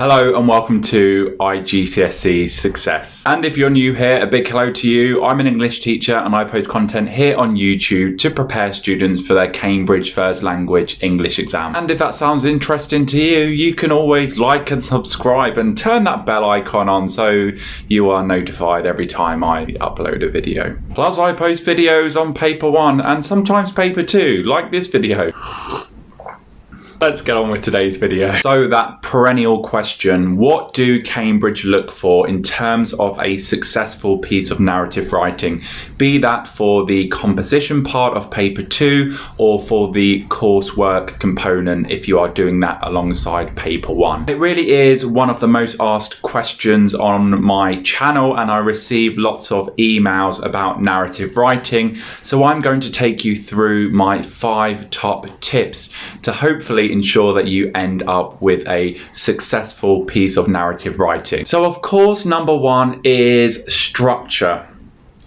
Hello and welcome to iGSCE Success. And if you're new here, a big hello to you. I'm an English teacher and I post content here on YouTube to prepare students for their Cambridge First Language English exam. And if that sounds interesting to you, you can always like and subscribe and turn that bell icon on so you are notified every time I upload a video. Plus I post videos on paper 1 and sometimes paper 2, like this video. Let's get on with today's video. So that perennial question, what do Cambridge look for in terms of a successful piece of narrative writing? Be that for the composition part of paper 2 or for the coursework component if you are doing that alongside paper 1. It really is one of the most asked questions on my channel and I receive lots of emails about narrative writing. So I'm going to take you through my 5 top tips to hopefully ensure that you end up with a successful piece of narrative writing. So of course, number 1 is structure.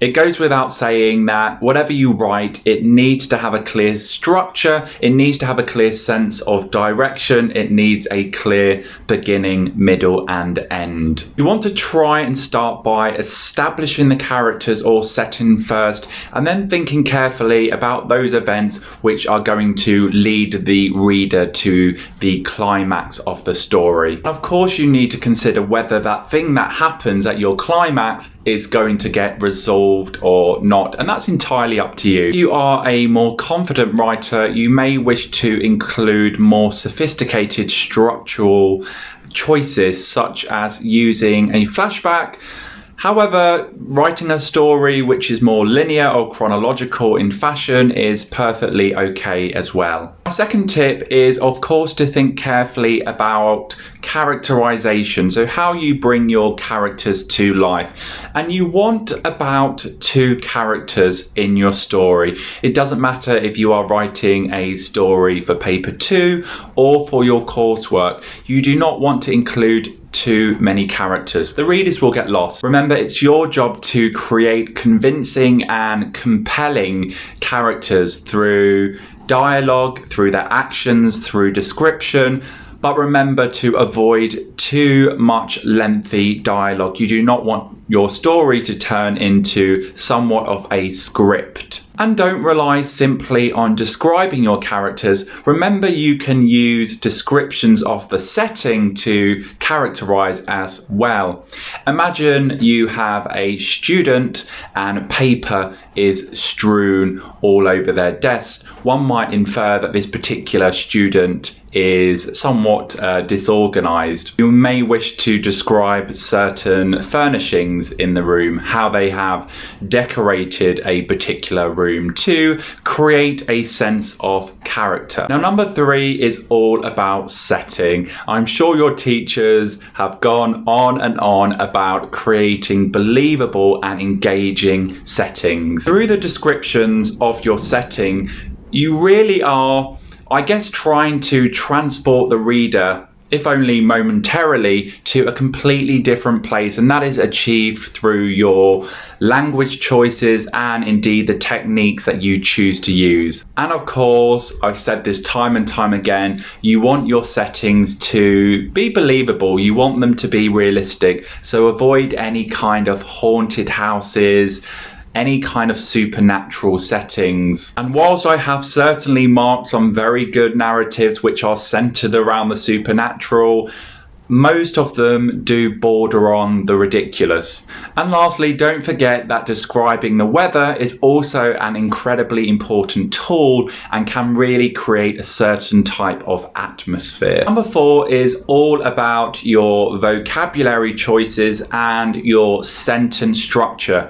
It goes without saying that whatever you write, it needs to have a clear structure, it needs to have a clear sense of direction, it needs a clear beginning, middle and end. You want to try and start by establishing the characters or setting first and then thinking carefully about those events which are going to lead the reader to the climax of the story. Of course, you need to consider whether that thing that happens at your climax is going to get resolved or not, and that's entirely up to you. If you are a more confident writer, you may wish to include more sophisticated structural choices such as using a flashback. However, writing a story which is more linear or chronological in fashion is perfectly okay as well. My second tip is, of course, to think carefully about characterization, so how you bring your characters to life. And you want about 2 characters in your story. It doesn't matter if you are writing a story for paper 2 or for your coursework. You do not want to include too many characters. The readers will get lost. Remember, it's your job to create convincing and compelling characters through dialogue, through their actions, through description. But remember to avoid too much lengthy dialogue. You do not want your story to turn into somewhat of a script. And don't rely simply on describing your characters. Remember, you can use descriptions of the setting to characterize as well. Imagine you have a student and paper is strewn all over their desk. One might infer that this particular student is somewhat disorganized. You may wish to describe certain furnishings in the room, how they have decorated a particular room to create a sense of character. Now, number 3 is all about setting. I'm sure your teachers have gone on and on about creating believable and engaging settings. Through the descriptions of your setting, you really are, I guess, trying to transport the reader, if only momentarily, to a completely different place, and that is achieved through your language choices and indeed the techniques that you choose to use. And of course, I've said this time and time again, you want your settings to be believable, you want them to be realistic, so avoid any kind of haunted houses, any kind of supernatural settings. And whilst I have certainly marked some very good narratives which are centered around the supernatural, most of them do border on the ridiculous. And lastly, don't forget that describing the weather is also an incredibly important tool and can really create a certain type of atmosphere. Number 4 is all about your vocabulary choices and your sentence structures,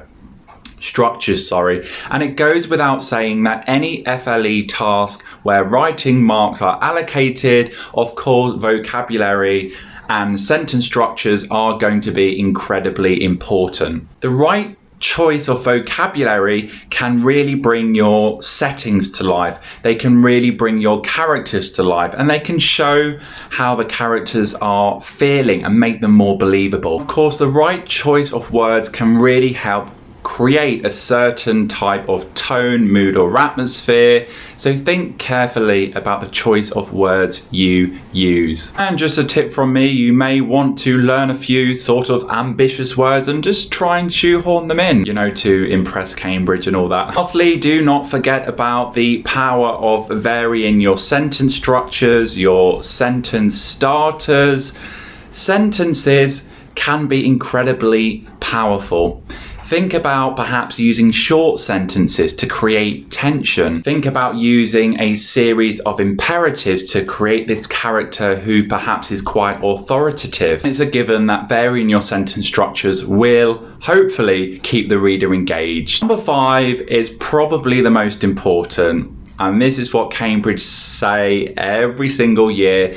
and it goes without saying that any FLE task where writing marks are allocated, of course, vocabulary and sentence structures are going to be incredibly important. The right choice of vocabulary can really bring your settings to life. They can really bring your characters to life, and they can show how the characters are feeling and make them more believable. Of course, the right choice of words can really help create a certain type of tone, mood, or atmosphere. So think carefully about the choice of words you use. And just a tip from me, you may want to learn a few sort of ambitious words and just try and shoehorn them in, you know, to impress Cambridge and all that. Lastly, do not forget about the power of varying your sentence structures, your sentence starters. Sentences can be incredibly powerful. Think about perhaps using short sentences to create tension. Think about using a series of imperatives to create this character who perhaps is quite authoritative. It's a given that varying your sentence structures will hopefully keep the reader engaged. Number 5 is probably the most important, and this is what Cambridge say every single year.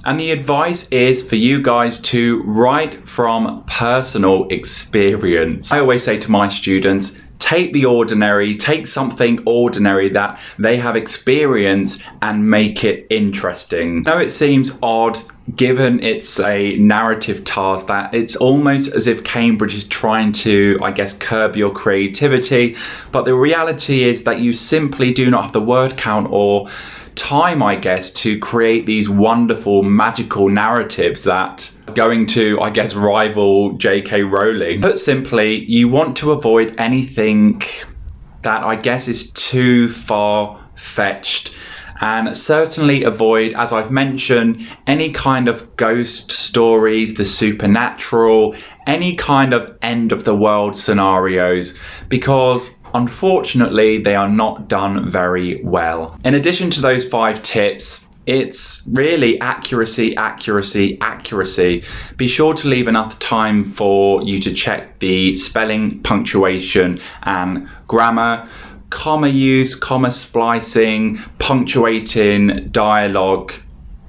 And the advice is for you guys to write from personal experience. I always say to my students, take the ordinary, take something ordinary that they have experienced and make it interesting. Now it seems odd given it's a narrative task that it's almost as if Cambridge is trying to, I guess, curb your creativity. But the reality is that you simply do not have the word count or time, I guess, to create these wonderful magical narratives that are going to, I guess, rival J.K. Rowling. Put simply, you want to avoid anything that I guess is too far-fetched, and certainly avoid, as I've mentioned, any kind of ghost stories, the supernatural, any kind of end of the world scenarios, because unfortunately, they are not done very well. In addition to those 5 tips, it's really accuracy, accuracy, accuracy. Be sure to leave enough time for you to check the spelling, punctuation, and grammar. Comma use, comma splicing, punctuating dialogue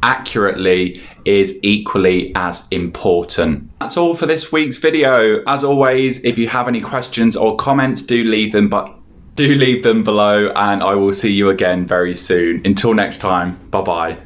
accurately is equally as important. That's all for this week's video. As always, if you have any questions or comments, do leave them below, and I will see you again very soon. Until next time, bye bye.